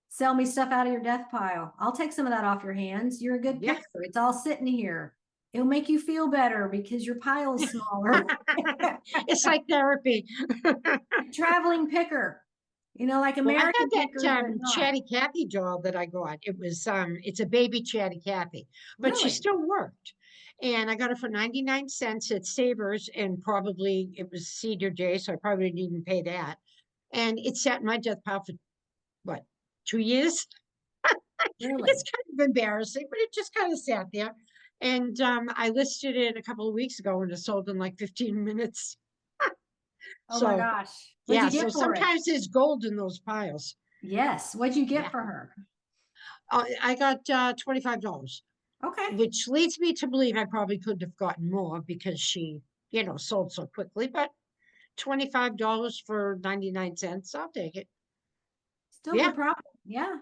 sell me stuff out of your death pile. I'll take some of that off your hands. You're a good Yeah. picker. It's all sitting here. It'll make you feel better because your pile is smaller. It's like therapy. Traveling picker, like Well, I American had pickers, that but not. Chatty Cathy doll that I got. It's a baby Chatty Cathy, but she Really? still worked. And I got it for 99 cents at Savers, and probably it was Senior Day, so I probably didn't even pay that. And it sat in my death pile for what, 2 years? Really? It's kind of embarrassing, but it just kind of sat there. And I listed it a couple of weeks ago and it sold in like 15 minutes. Oh my So gosh. What'd yeah, you so get for it? sometimes there's gold in those piles. Yes. What'd you Yeah. get for her? I got $25, Okay. which leads me to believe I probably could have gotten more because she, sold so quickly, but $25 for 99 cents, I'll take it. Still Yeah, good profit. Yeah.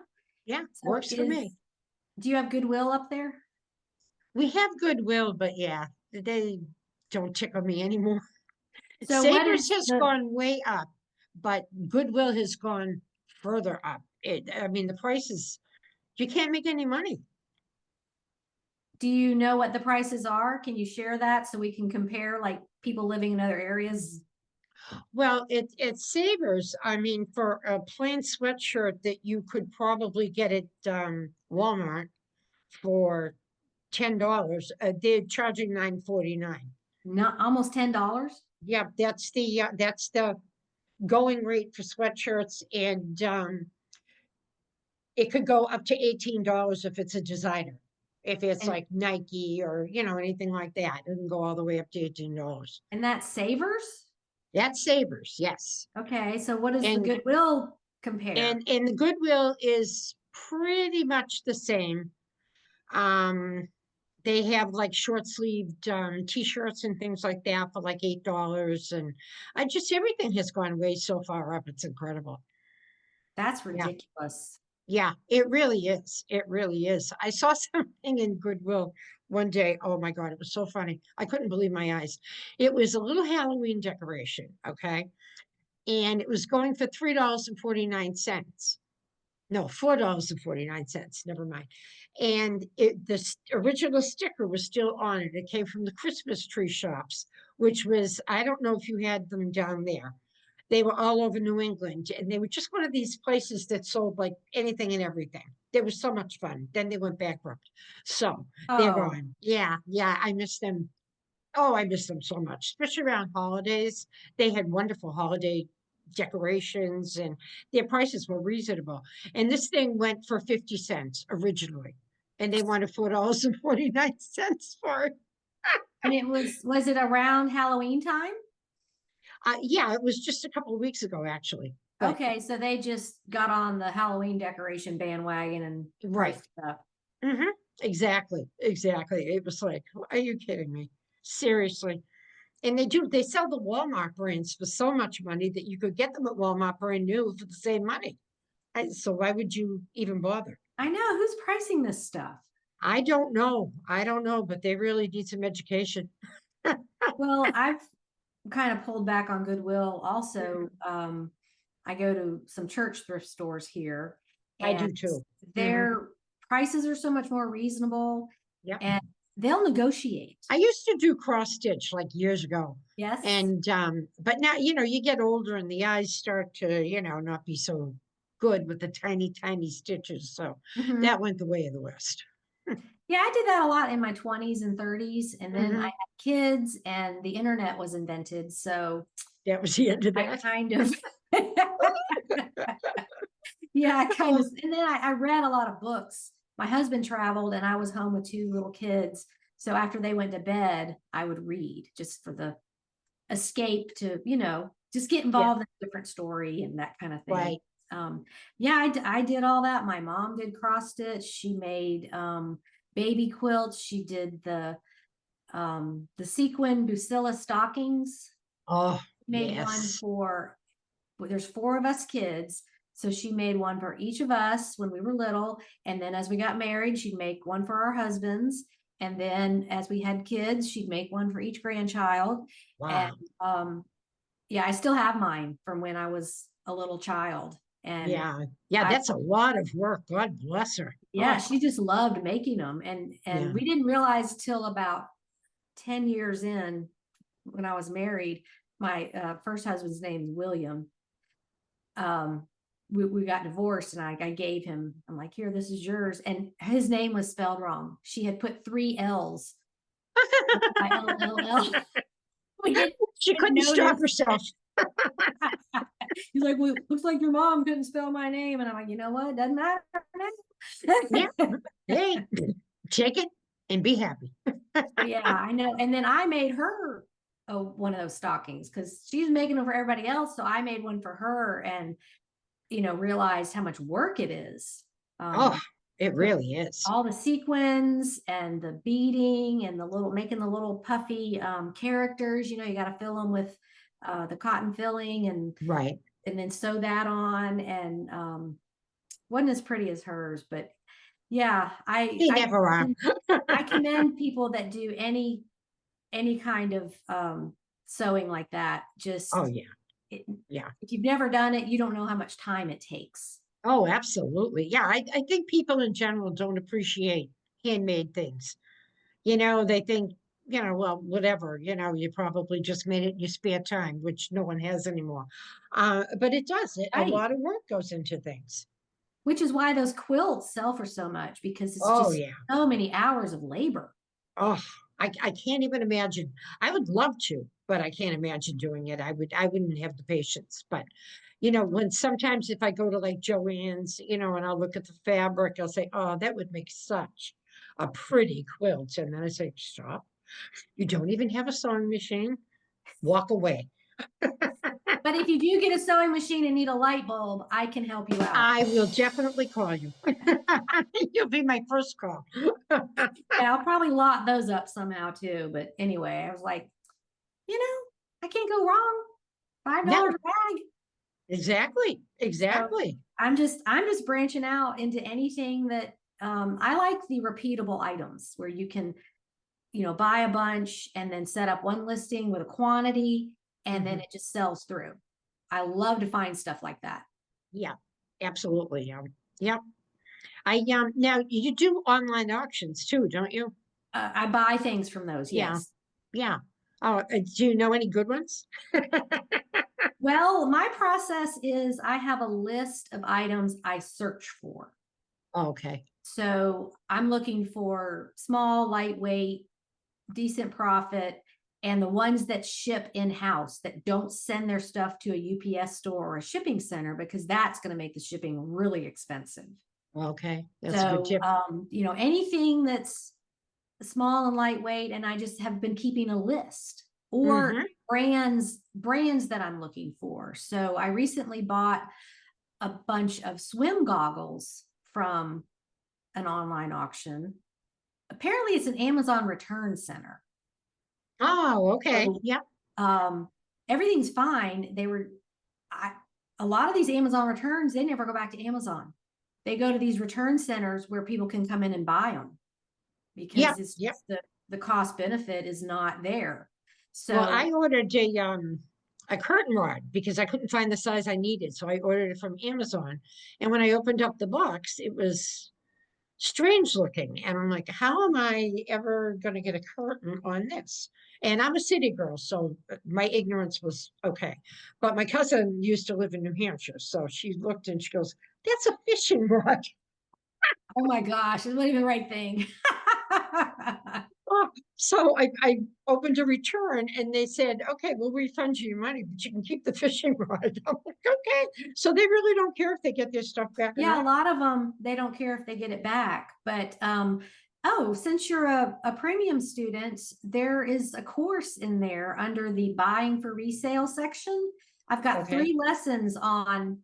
yeah, So works for me. do you have Goodwill up there? We have Goodwill, but yeah, they don't tickle me anymore. So what Savers is has gone way up, but Goodwill has gone further up. I mean, the prices, you can't make any money. do you know what the prices are? Can you share that so we can compare like people living in other areas? Well, it's Savers. I mean, for a plain sweatshirt that you could probably get at Walmart for $10, they're charging $9.49. Not almost $10. Yeah, that's the going rate for sweatshirts, and it could go up to $18 if it's a designer. If it's And like Nike or anything like that, it can go all the way up to $18. that's Savers? That's Savers, yes. Okay, so what does the And Goodwill compare? and the Goodwill is pretty much the same. Um, they have like short sleeved t-shirts and things like that for like $8. And I just everything has gone way so far up. It's incredible. That's Yeah. ridiculous. Yeah, it really is. It really is. I saw something in Goodwill one day. Oh my God, it was so funny. I couldn't believe my eyes. It was a little Halloween decoration, okay? And it was going for $3.49. No, $4.49. Never mind. And the original sticker was still on it. It came from the Christmas tree shops, which was, I don't know if you had them down there. They were all over New England, and they were just one of these places that sold like anything and everything. They were so much fun. Then they went bankrupt. So they're Oh, gone. Yeah, yeah, I miss them. Oh, I miss them so much, especially around holidays. They had wonderful holiday decorations and their prices were reasonable. And this thing went for 50 cents originally. And they wanted $4.49 for it. and was it around Halloween time? Yeah, it was just a couple of weeks ago, actually. But Okay, so they just got on the Halloween decoration bandwagon and right. priced it up. Mm-hmm. Exactly. Exactly. It was like, are you kidding me? Seriously. And they sell the Walmart brands for so much money that you could get them at Walmart brand new for the same money. So why would you even bother? I know, who's pricing this stuff? I don't know. I don't know, but they really need some education. Well, I've kind of pulled back on Goodwill also. I go to some church thrift stores here, I and do too. their prices are so much more reasonable, Yeah. and they'll negotiate. I used to do cross stitch like years ago. Yes. And but now, you get older and the eyes start to, not be so good with the tiny, tiny stitches. So Mhm. that went the way of the West. Yeah, I did that a lot in my 20s and 30s, and then I Mhm. had kids, and the internet was invented. So That was the end of I that. kind of, yeah, I kind of, and then I read a lot of books. My husband traveled, and I was home with two little kids. So after they went to bed, I would read just for the escape to, just get Yeah, involved in a different story and that kind of thing. right. Yeah, I did all that. My mom did cross stitch. She made baby quilts. She did the sequin Busilla stockings. Oh, Made one yes. there's four of us kids. So she made one for each of us when we were little. And then as we got married, she'd make one for our husbands. And then as we had kids, she'd make one for each grandchild. And Wow. yeah, I still have mine from when I was a little child. And Yeah. Yeah, I, that's a lot of work. God bless her. yeah, Oh, she just loved making them. And yeah. we didn't realize till about 10 years in, when I was married, my first husband's name is William. Um, we got divorced, and I gave him, I'm like, here, this is yours. And his name was spelled wrong. She had put 3 L's. I-L-L-L. We She didn't couldn't stop notice. herself. He's like, well, looks like your mom couldn't spell my name. And I'm like, you know what? Doesn't matter. Yeah. Hey, take it and be happy. Yeah, I know. And then I made her one of those stockings because she's making them for everybody else. So I made one for her, and realized how much work it is. Oh, it really is. All the sequins and the beading and making the little puffy characters. You got to fill them with the cotton filling, and Right. then sew that on. And wasn't as pretty as hers, but yeah, They never are. I commend people that do any kind of sewing like that. Just Oh, yeah. Yeah. if you've never done it, you don't know how much time it takes. Oh, absolutely. Yeah, I think people in general don't appreciate handmade things. They think, well, whatever, you probably just made it in your spare time, which no one has anymore. But it does. A Right. lot of work goes into things. Which is why those quilts sell for so much, because it's Oh, just yeah. so many hours of labor. Oh, I can't even imagine. I would love to, but I can't imagine doing it. I wouldn't have the patience. But when sometimes if I go to like Joann's, and I'll look at the fabric, I'll say, oh, that would make such a pretty quilt. And then I say, stop. You don't even have a sewing machine. Walk away. But if you do get a sewing machine and need a light bulb, I can help you out. I will definitely call you. You'll be my first call. Yeah, I'll probably lock those up somehow too. But anyway, I was like, I can't go wrong. $5 No, a bag. exactly. So Exactly. I'm just branching out into anything that I like the repeatable items where you can, buy a bunch and then set up one listing with a quantity, and then Mhm. it just sells through. I love to find stuff like that. Yeah, absolutely. Yep. Now you do online auctions too, don't you? I buy things from those, Yeah. yes. Yeah. Oh, do you know any good ones? Well, my process is I have a list of items I search for. Oh, okay. So I'm looking for small, lightweight, decent profit, and the ones that ship in-house, that don't send their stuff to a UPS store or a shipping center, because that's going to make the shipping really expensive. Okay. That's a good So, tip. anything that's small and lightweight, and I just have been keeping a list, or Hmm. brands that I'm looking for. So I recently bought a bunch of swim goggles from an online auction. Apparently it's an Amazon return center. Oh, okay. So Yep. everything's fine. A lot of these Amazon returns, they never go back to Amazon. They go to these return centers where people can come in and buy them, Yep. because it's Yep. just the cost benefit is not there. Well, So I ordered a curtain rod because I couldn't find the size I needed. So I ordered it from Amazon. And when I opened up the box, it was strange looking. And I'm like, how am I ever going to get a curtain on this? And I'm a city girl, so my ignorance was okay. But my cousin used to live in New Hampshire. So she looked and she goes, that's a fishing rod. oh my gosh, it's not even the right thing. Oh, so I opened a return and they said, okay, we'll refund you your money, but you can keep the fishing rod. I'm like, okay. So they really don't care if they get their stuff back or Yeah, a not. lot of them, they don't care if they get it back. But oh, since you're a premium student, there is a course in there under the buying for resale section. I've got Okay. 3 lessons on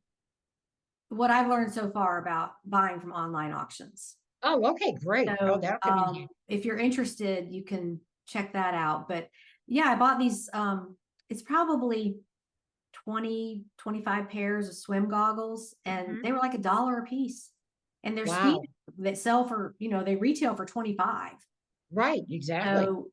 what I've learned so far about buying from online auctions. Oh, okay, great. Oh, So that'll come in handy. if you're interested, you can check that out. But yeah, I bought these. It's probably 25 pairs of swim goggles, and Mhm. they were like $1 a piece. And they're speed Wow. that sell for, they retail for 25. Right, exactly. So,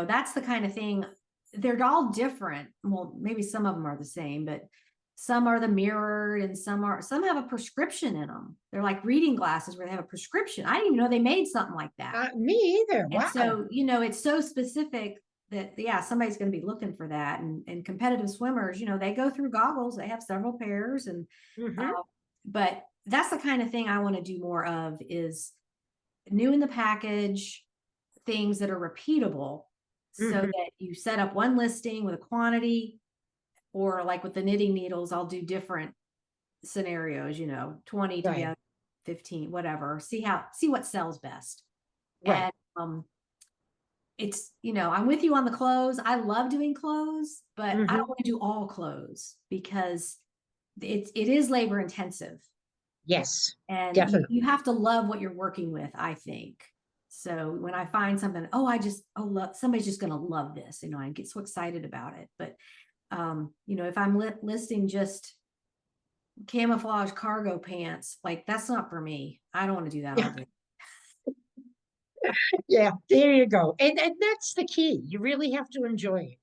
that's the kind of thing. They're all different. Well, maybe some of them are the same, but some are the mirrored and some have a prescription in them. They're like reading glasses where they have a prescription. I didn't even know they made something like that. Me either. And Wow. so, it's so specific that, yeah, somebody's going to be looking for that. And competitive swimmers, they go through goggles, they have several pairs. And, Mhm. uh, but that's the kind of thing I want to do more of, is new in the package, things that are repeatable, so Mhm. that you set up one listing with a quantity, or like with the knitting needles, I'll do different scenarios, 20 Right. together, 15, whatever, see what sells best. Right. And it's, I'm with you on the clothes. I love doing clothes, but I don't Mhm. want to do all clothes because it is labor intensive, Yes, and you definitely. have to love what you're working with, I think. So when I find something, love, somebody's just going to love this, I get so excited about it. But if I'm listing just camouflage cargo pants, like, that's not for me. I don't want to do that all Yeah. day. Yeah, there you go. And that's the key. You really have to enjoy it.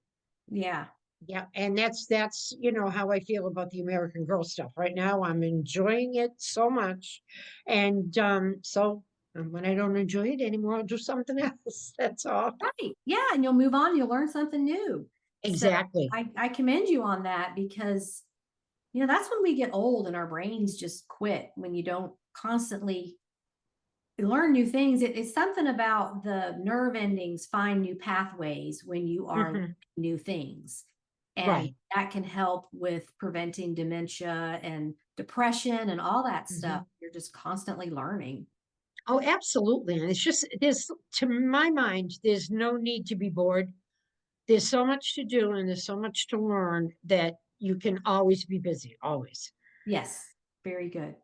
Yeah. Yeah, and that's how I feel about the American Girl stuff. Right now, I'm enjoying it so much. And when I don't enjoy it anymore, I'll do something else. That's all. Right. Yeah. And you'll move on, you'll learn something new. So Exactly. I commend you on that, because, that's when we get old and our brains just quit, when you don't constantly learn new things. It's something about the nerve endings find new pathways when you are learning Hmm. new things. And Right. that can help with preventing dementia and depression and all that stuff. Hmm. You're just constantly learning. Oh, absolutely. And it's just, to my mind, there's no need to be bored. There's so much to do and there's so much to learn that you can always be busy, always. Yes, very good.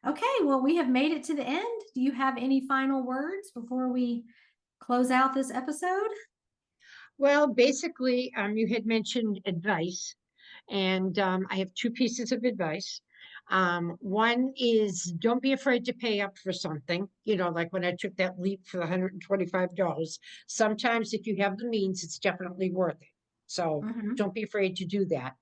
Okay, well, we have made it to the end. Do you have any final words before we close out this episode? Well, basically, you had mentioned advice, and I have two pieces of advice. One is don't be afraid to pay up for something, like when I took that leap for the $125. Sometimes, if you have the means, it's definitely worth it. So Mm-hmm. don't be afraid to do that.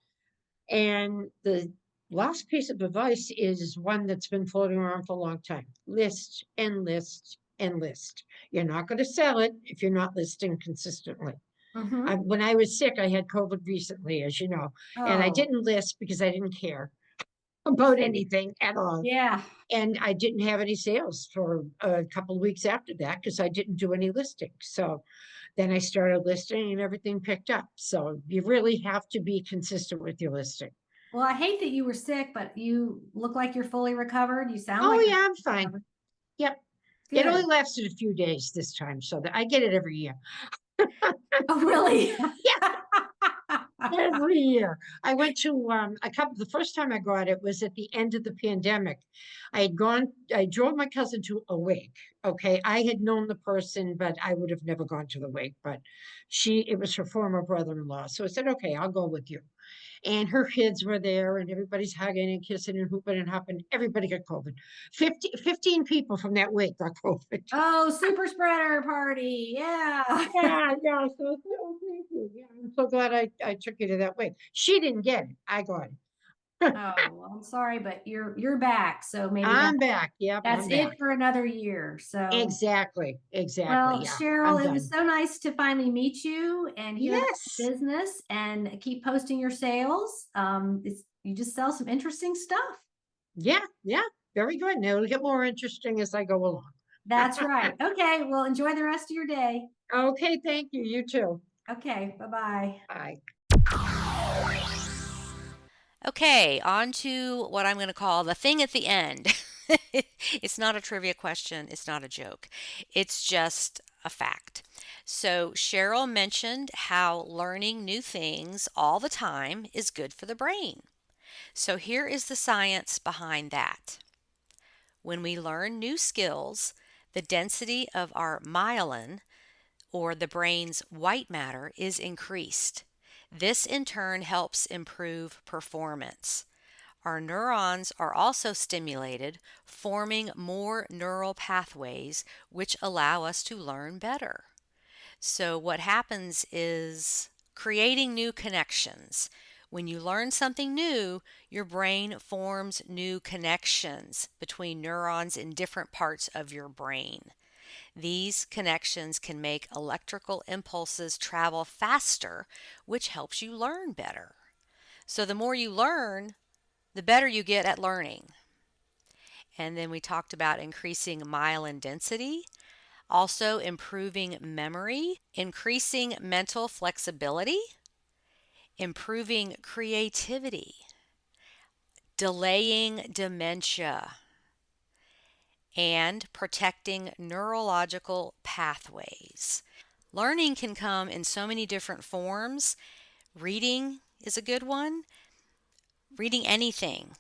And the last piece of advice is one that's been floating around for a long time: list and list and list. You're not going to sell it if you're not listing consistently. Mm-hmm. When I was sick, I had COVID recently, as you know, and I Oh, didn't list because I didn't care about anything at all. yeah. And I didn't have any sales for a couple of weeks after that because I didn't do any listing. So then I started listing and everything picked up. So you really have to be consistent with your listing. Well, I hate that you were sick, but you look like you're fully recovered. You sound Oh, like you're yeah, I'm fine. recovered. Yep. It only Good. lasted a few days this time, so that I get it every year. Oh, really? Every year. I went to the first time I got it was at the end of the pandemic. I drove my cousin to a wake. Okay. I had known the person, but I would have never gone to the wake. But it was her former brother-in-law. So I said, okay, I'll go with you. And her kids were there, and everybody's hugging and kissing and hooping and hopping. Everybody got COVID. 15 people from that wake got COVID. Oh, super spreader party. Yeah. Yeah, yeah. So I said, oh, thank you. Yeah, I'm so glad I took you to that way. She didn't get it. I got it. Oh, well, I'm sorry, but you're back. So maybe I'm back. Yep, that's I'm it back. for another year. So, Exactly. Exactly. well, Yeah, I'm Cheryl, it was done. so nice to finally meet you and hear about Yes. your business, and keep posting your sales. You just sell some interesting stuff. Yeah, yeah. Very good. Now it'll get more interesting as I go along. That's right. Okay, well, enjoy the rest of your day. Okay, thank you. You too. Okay, bye-bye. Bye. Okay, on to what I'm going to call the thing at the end. It's not a trivia question, it's not a joke, it's just a fact. So, Cheryl mentioned how learning new things all the time is good for the brain. So, here is the science behind that. When we learn new skills, the density of our myelin, or the brain's white matter, is increased. This in turn helps improve performance. Our neurons are also stimulated, forming more neural pathways, which allow us to learn better. So, what happens is creating new connections. When you learn something new, your brain forms new connections between neurons in different parts of your brain. These connections can make electrical impulses travel faster, which helps you learn better. So, the more you learn, the better you get at learning. And then we talked about increasing myelin density, also improving memory, increasing mental flexibility, improving creativity, delaying dementia, and protecting neurological pathways. Learning can come in so many different forms. Reading is a good one. Reading anything,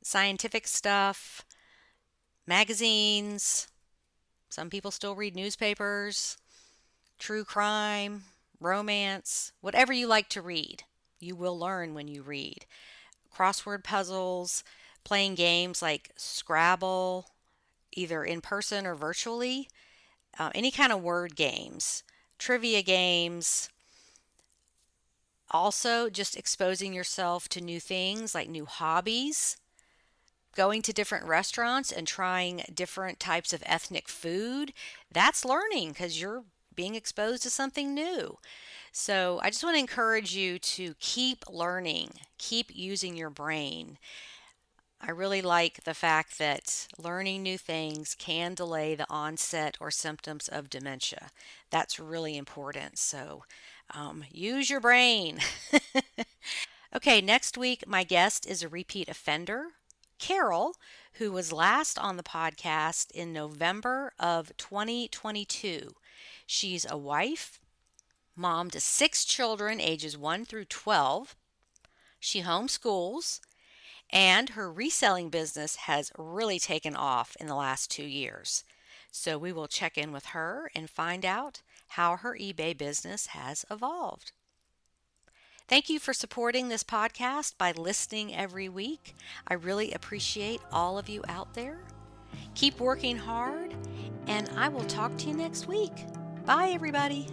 scientific stuff, magazines. Some people still read newspapers, true crime, romance, whatever you like to read. You will learn when you read. Crossword puzzles, playing games like Scrabble, either in person or virtually, any kind of word games, trivia games. Also, just exposing yourself to new things like new hobbies, going to different restaurants and trying different types of ethnic food. That's learning because you're being exposed to something new. So, I just want to encourage you to keep learning, keep using your brain. I really like the fact that learning new things can delay the onset or symptoms of dementia. That's really important. So, use your brain. Okay, next week, my guest is a repeat offender, Carol, who was last on the podcast in November of 2022. She's a wife, mom to 6 children, ages 1 through 12. She homeschools, and her reselling business has really taken off in the last 2 years. So we will check in with her and find out how her eBay business has evolved. Thank you for supporting this podcast by listening every week. I really appreciate all of you out there. Keep working hard, and I will talk to you next week. Bye, everybody.